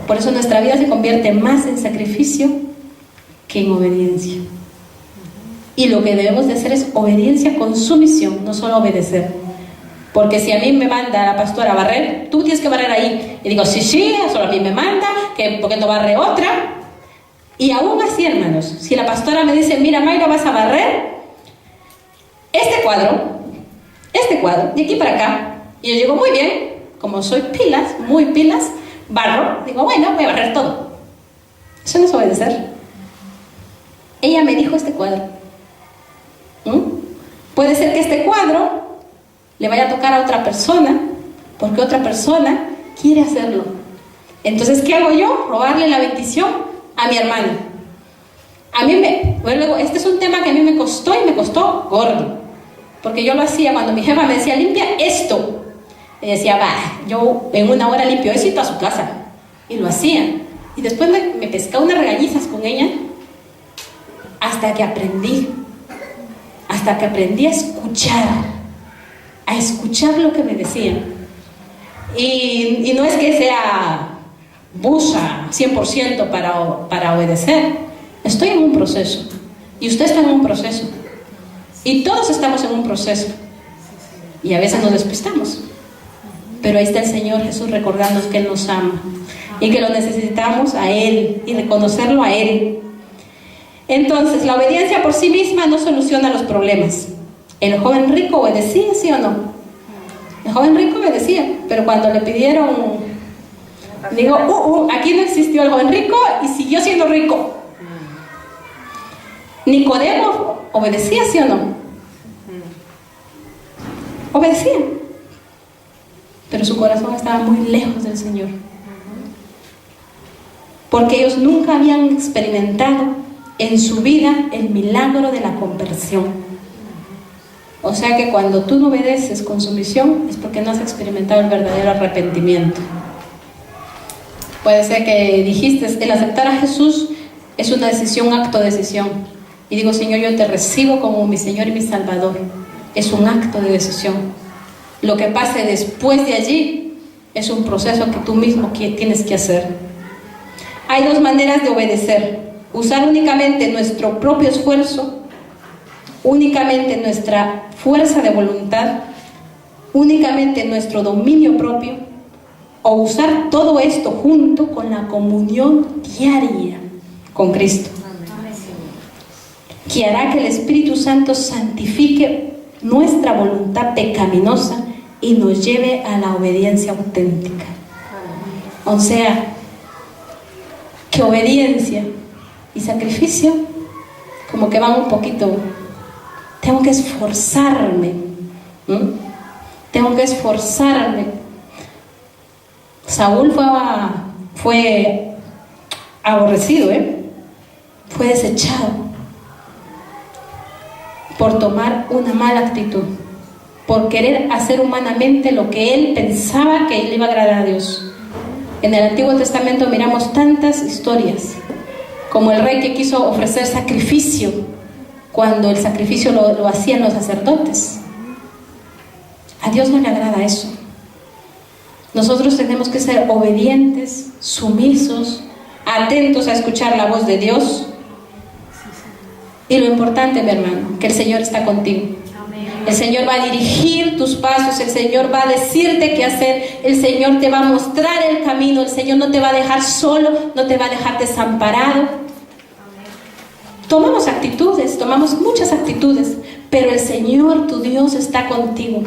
Por eso nuestra vida se convierte más en sacrificio que en obediencia. Y lo que debemos de hacer es obediencia con sumisión, no solo obedecer. Porque si a mí me manda la pastora a barrer, tú tienes que barrer ahí. Y digo: sí, solo a mí me manda, ¿por qué no barre otra? Y aún así, hermanos, si la pastora me dice: mira, Mayra, vas a barrer este cuadro, este cuadro, de aquí para acá. Y yo digo, muy bien, como soy pilas, muy pilas, barro, digo, bueno, voy a barrer todo. Eso no es obedecer. Ella me dijo este cuadro. Puede ser que este cuadro le vaya a tocar a otra persona, porque otra persona quiere hacerlo. Entonces, ¿qué hago yo? Robarle la bendición a mi hermano. Luego, este es un tema que a mí me costó y me costó gordo, porque yo lo hacía cuando mi jefa me decía, limpia esto. Y decía, yo en una hora limpio eso y toda su casa. Y lo hacía. Y después me pescaba unas regañizas con ella, hasta que aprendí a escuchar lo que me decían. Y no es que sea busa 100% para obedecer. Estoy en un proceso, y usted está en un proceso, y todos estamos en un proceso, y a veces nos despistamos, pero ahí está el Señor Jesús recordándonos que Él nos ama y que lo necesitamos a Él y reconocerlo a Él. Entonces, la obediencia por sí misma no soluciona los problemas. ¿El joven rico obedecía, sí o no? El joven rico obedecía, pero cuando le pidieron, digo, aquí no existió el joven rico y siguió siendo rico. Nicodemo obedecía, sí o no? Obedecía, pero su corazón estaba muy lejos del Señor, porque ellos nunca habían experimentado en su vida el milagro de la conversión. O sea que cuando tú no obedeces con sumisión es porque no has experimentado el verdadero arrepentimiento. Puede ser que dijiste, el aceptar a Jesús es una decisión, un acto de decisión. Y digo, Señor, yo te recibo como mi Señor y mi Salvador. Es un acto de decisión. Lo que pase después de allí es un proceso que tú mismo tienes que hacer. Hay dos maneras de obedecer: usar únicamente nuestro propio esfuerzo, únicamente nuestra fuerza de voluntad, únicamente nuestro dominio propio, o usar todo esto junto con la comunión diaria con Cristo, que hará que el Espíritu Santo santifique nuestra voluntad pecaminosa y nos lleve a la obediencia auténtica. O sea, que obediencia y sacrificio como que van un poquito. Tengo que esforzarme. Tengo que esforzarme. Saúl fue aborrecido, fue desechado por tomar una mala actitud, por querer hacer humanamente lo que él pensaba que le iba a agradar a Dios. En el Antiguo Testamento miramos tantas historias, como el rey que quiso ofrecer sacrificio, cuando el sacrificio lo hacían los sacerdotes. A Dios no le agrada eso. Nosotros tenemos que ser obedientes, sumisos, atentos a escuchar la voz de Dios. Y lo importante, mi hermano, que el Señor está contigo. El Señor va a dirigir tus pasos, el Señor va a decirte qué hacer, el Señor te va a mostrar el camino, el Señor no te va a dejar solo, no te va a dejar desamparado. Tomamos actitudes, tomamos muchas actitudes, pero el Señor, tu Dios, está contigo.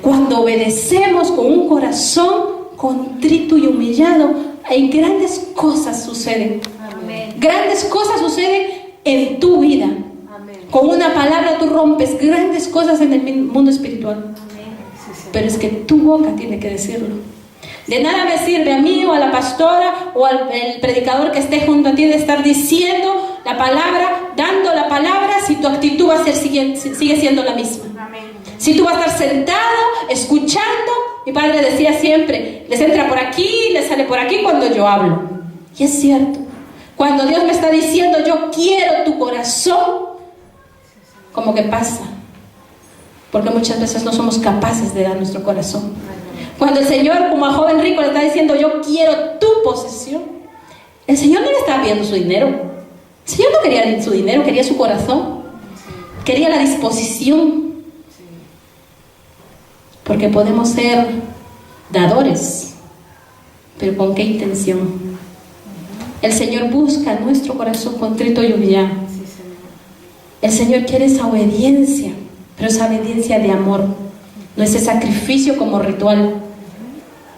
Cuando obedecemos con un corazón contrito y humillado, hay grandes cosas suceden. Grandes cosas suceden en tu vida. Con una palabra tú rompes grandes cosas en el mundo espiritual. Pero es que tu boca tiene que decirlo. De nada me sirve a mí o a la pastora o al predicador que esté junto a ti de estar diciendo la palabra, dando la palabra, si tu actitud va a ser, sigue siendo la misma. Si tú vas a estar sentado, escuchando. Mi padre decía siempre, les entra por aquí, les sale por aquí cuando yo hablo. Y es cierto. Cuando Dios me está diciendo, yo quiero tu corazón, como que pasa, porque muchas veces no somos capaces de dar nuestro corazón. Cuando el Señor, como a joven rico, le está diciendo, yo quiero tu posesión, el Señor no le estaba pidiendo su dinero. El Señor no quería su dinero, quería su corazón, quería la disposición. Porque podemos ser dadores, pero ¿con qué intención? El Señor busca nuestro corazón contrito y humillado. El Señor quiere esa obediencia, pero esa obediencia de amor, no ese sacrificio como ritual,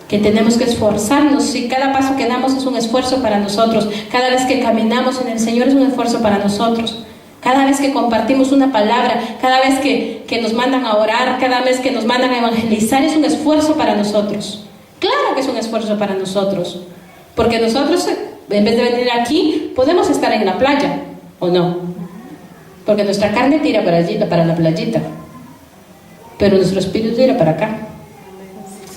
que tenemos que esforzarnos, y cada paso que damos es un esfuerzo para nosotros, cada vez que caminamos en el Señor es un esfuerzo para nosotros, cada vez que compartimos una palabra, cada vez que nos mandan a orar, cada vez que nos mandan a evangelizar, es un esfuerzo para nosotros. Claro que es un esfuerzo para nosotros, porque nosotros, en vez de venir aquí, podemos estar en la playa, ¿o no? Porque nuestra carne tira para allí, para la playita, pero nuestro espíritu tira para acá.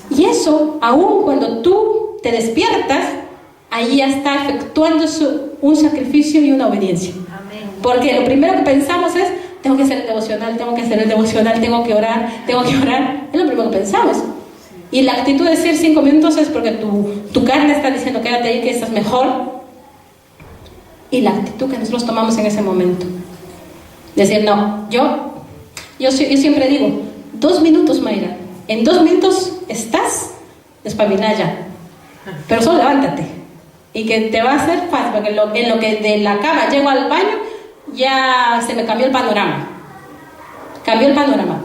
Y eso, aún cuando tú te despiertas, ahí ya está efectuándose un sacrificio y una obediencia. Porque lo primero que pensamos es, tengo que hacer el devocional, tengo que hacer el devocional, tengo que orar. Es lo primero que pensamos. Y la actitud de decir 5 minutos es porque tu carne está diciendo, quédate ahí que estás mejor. Y la actitud que nosotros tomamos en ese momento. Decir, no, yo siempre digo, 2 minutos, Mayra. En 2 minutos estás despabilada ya. Pero solo levántate. Y que te va a hacer fácil, porque en lo que de la cama llego al baño, ya se me cambió el panorama.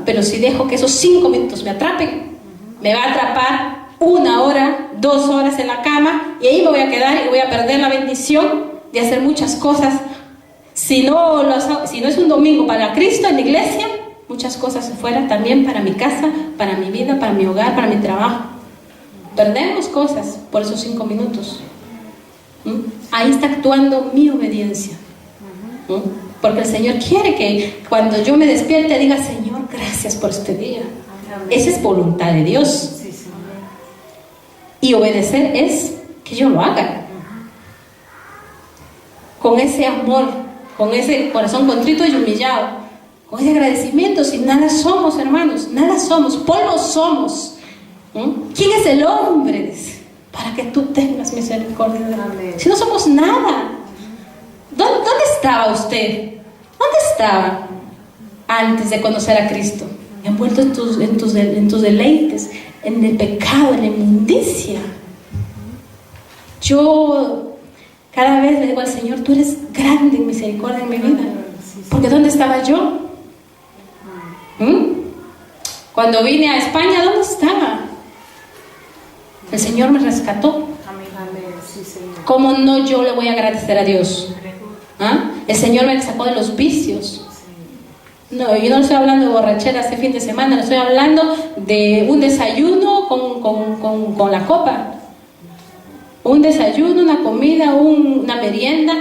Pero si dejo que esos 5 minutos me atrapen, me va a atrapar 1 hora, 2 horas en la cama, y ahí me voy a quedar y voy a perder la bendición de hacer muchas cosas. Si no es un domingo para Cristo en la iglesia, muchas cosas afuera también, para mi casa, para mi vida, para mi hogar, para mi trabajo. Perdemos cosas por esos 5 minutos. Ahí está actuando mi obediencia. Porque el Señor quiere que cuando yo me despierte diga, Señor, gracias por este día. Esa es voluntad de Dios. Y obedecer es que yo lo haga con ese amor, con ese corazón contrito y humillado, con ese agradecimiento. Si nada somos, hermanos, nada somos, polvo somos. ¿Quién es el hombre para que tú tengas misericordia de él? Si no somos nada. ¿Dónde estaba usted? ¿Dónde estaba antes de conocer a Cristo? Envuelto en tus deleites, en el pecado, en la inmundicia. Yo cada vez le digo al Señor, tú eres grande en misericordia en mi vida. Porque ¿dónde estaba yo? Cuando vine a España, ¿dónde estaba? El Señor me rescató. ¿Cómo no yo le voy a agradecer a Dios? El Señor me sacó de los vicios. No, yo no estoy hablando de borrachera este fin de semana, no estoy hablando de un desayuno con la copa. Un desayuno, una comida, una merienda.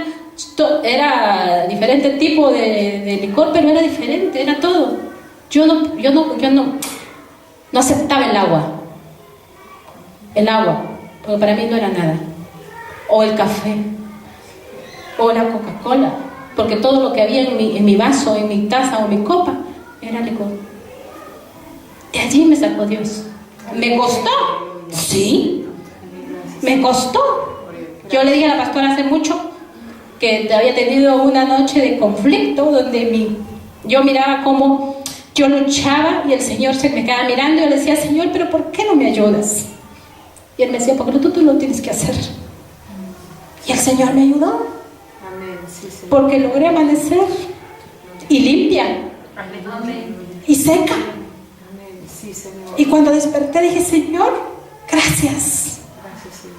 Era diferente tipo de licor, pero era diferente, era todo. Yo no aceptaba el agua, porque para mí no era nada. O el café, o la Coca-Cola, porque todo lo que había en mi vaso, en mi taza o en mi copa era licor. De allí me sacó Dios. ¿Me costó? Sí, me costó. Yo le dije a la pastora hace mucho que había tenido una noche de conflicto donde yo miraba cómo yo luchaba y el Señor se me quedaba mirando y yo le decía, Señor, pero ¿por qué no me ayudas? Y Él me decía, porque tú lo tienes que hacer. Y el Señor me ayudó. Porque logré amanecer y limpia y seca. Y cuando desperté dije, Señor, gracias.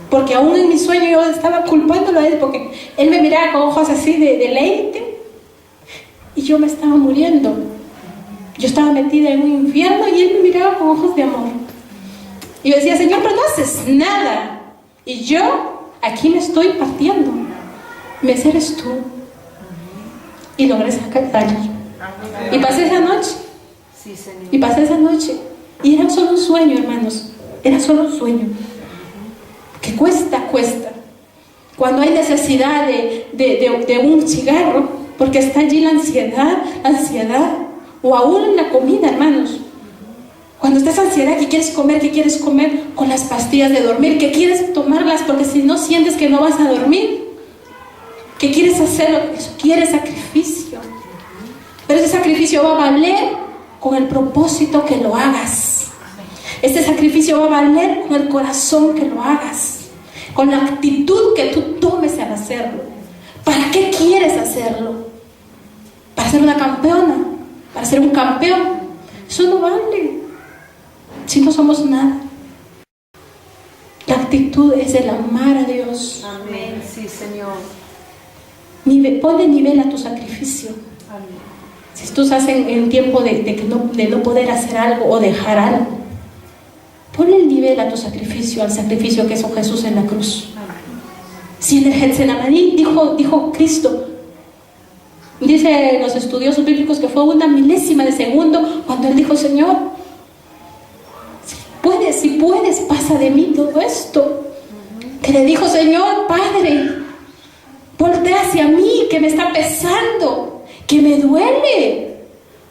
Porque aún en mi sueño yo estaba culpándolo a Él, porque Él me miraba con ojos así de deleite y yo me estaba muriendo. Yo estaba metida en un infierno y Él me miraba con ojos de amor. Y yo decía, Señor, pero no haces nada. Y yo aquí me estoy partiendo. Me decía, eres tú. Y logré salir. Y pasé esa noche. Y era solo un sueño, hermanos. Era solo un sueño. Que cuesta. Cuando hay necesidad de un cigarro, porque está allí la ansiedad. O aún en la comida, hermanos. Cuando estás ansiedad, ¿qué quieres comer? Con las pastillas de dormir, que quieres tomarlas porque si no sientes que no vas a dormir. ¿Qué quieres hacer? Eso quiere sacrificio. Pero ese sacrificio va a valer con el propósito que lo hagas. Este sacrificio va a valer con el corazón que lo hagas. Con la actitud que tú tomes al hacerlo. ¿Para qué quieres hacerlo? ¿Para ser una campeona? ¿Para ser un campeón? Eso no vale. Si no somos nada. La actitud es el amar a Dios. Amén. Sí, Señor. Ponle nivel a tu sacrificio. Amén. Si tú estás en tiempo de no poder hacer algo o dejar algo, ponle el nivel a tu sacrificio, al sacrificio que hizo Jesús en la cruz. Si en el Getsemaní dijo Cristo, dice los estudiosos bíblicos que fue una milésima de segundo cuando Él dijo: Señor, si puedes, pasa de mí todo esto. Que le dijo: Señor, Padre, voltea hacia mí, que me está pesando, que me duele.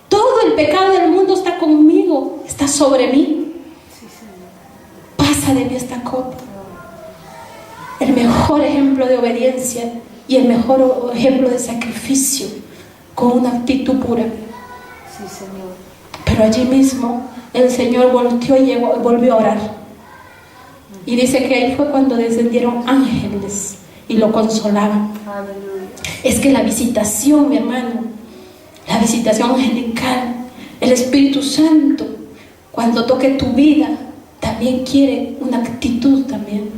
Todo el pecado del mundo está conmigo, está sobre mí. Pasa de mí esta copa. El mejor ejemplo de obediencia y el mejor ejemplo de sacrificio, con una actitud pura. Sí, Señor. Pero allí mismo el Señor volteó y volvió a orar. Y dice que ahí fue cuando descendieron ángeles y lo consolaban. Aleluya. Es que la visitación, mi hermano, la visitación angelical, el Espíritu Santo, cuando toque tu vida, también quiere una actitud también.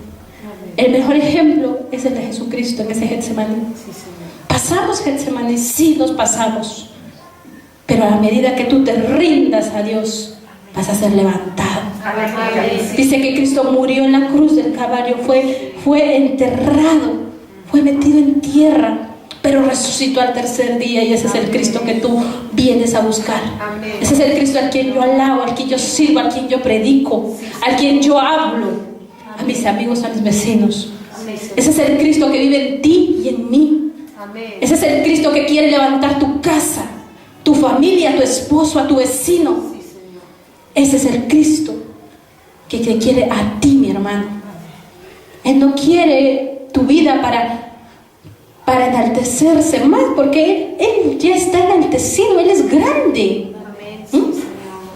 El mejor ejemplo es el de Jesucristo en ese Getsemaní. Sí, Señor. ¿Pasamos Getsemaní? Sí, nos pasamos. Pero a medida que tú te rindas a Dios, vas a ser levantado. Amén. Dice que Cristo murió en la cruz del Calvario, fue enterrado, fue metido en tierra, pero resucitó al tercer día, y ese es el Cristo que tú vienes a buscar. Amén. Ese es el Cristo al quien yo alabo, al quien yo sirvo, al quien yo predico, al quien yo hablo, a mis amigos, a mis vecinos. Amén. Ese es el Cristo que vive en ti y en mí. Amén. Ese es el Cristo que quiere levantar tu casa, tu familia, tu esposo, a tu vecino. Sí, Señor. Ese es el Cristo que te quiere a ti, mi hermano. Él no quiere tu vida para enaltecerse más, porque él ya está enaltecido, Él es grande. Amén. Sí, Señor.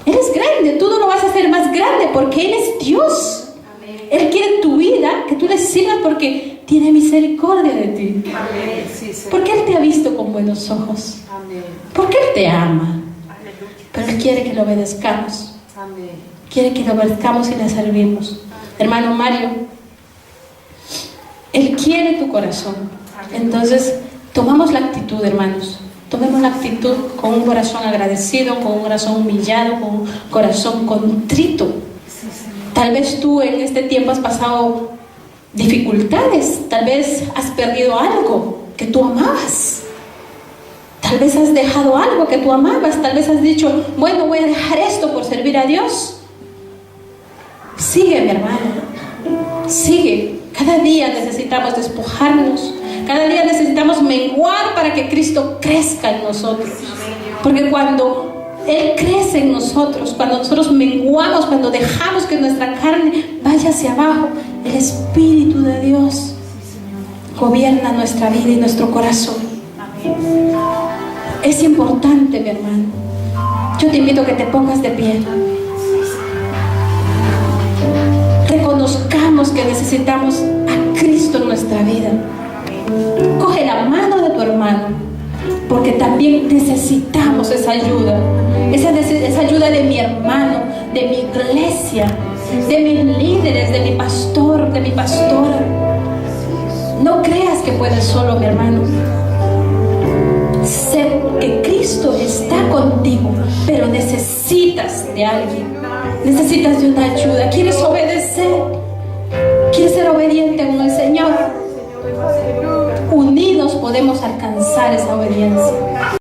Él es grande, tú no lo vas a hacer más grande porque Él es Dios. Amén. Él quiere tu vida, que tú le sirvas porque tiene misericordia de ti. Amén. Sí, Señor. Porque Él te ha visto con buenos ojos. Amén. Porque Él te ama. Aleluya. Pero Él quiere que lo obedezcamos. Amén. Quiere que lo obedezcamos y le servimos. Hermano Mario, Él quiere tu corazón. Entonces, tomamos la actitud, hermanos. Tomemos la actitud con un corazón agradecido, con un corazón humillado, con un corazón contrito. Sí, Señor. Tal vez tú en este tiempo has pasado dificultades, tal vez has perdido algo que tú amabas, tal vez has dejado algo que tú amabas, tal vez has dicho: bueno, voy a dejar esto por servir a Dios. Sigue, mi hermano, sigue. Cada día necesitamos despojarnos, cada día necesitamos menguar para que Cristo crezca en nosotros. Porque cuando Él crece en nosotros, cuando nosotros menguamos, cuando dejamos que nuestra carne vaya hacia abajo, el Espíritu de Dios gobierna nuestra vida y nuestro corazón. Es importante, mi hermano. Yo te invito a que te pongas de pie. Reconozcamos que necesitamos a Cristo en nuestra vida. Coge la mano de tu hermano, porque también necesitamos esa ayuda. Esa ayuda de mi hermano, de mi iglesia, de mis líderes, de mi pastor, de mi pastora. No creas que puedes solo, mi hermano. Sé que Cristo está contigo, pero necesitas de alguien. Necesitas de una ayuda. ¿Quieres obedecer? ¿Quieres ser obediente con el Señor? Unidos podemos alcanzar esa obediencia.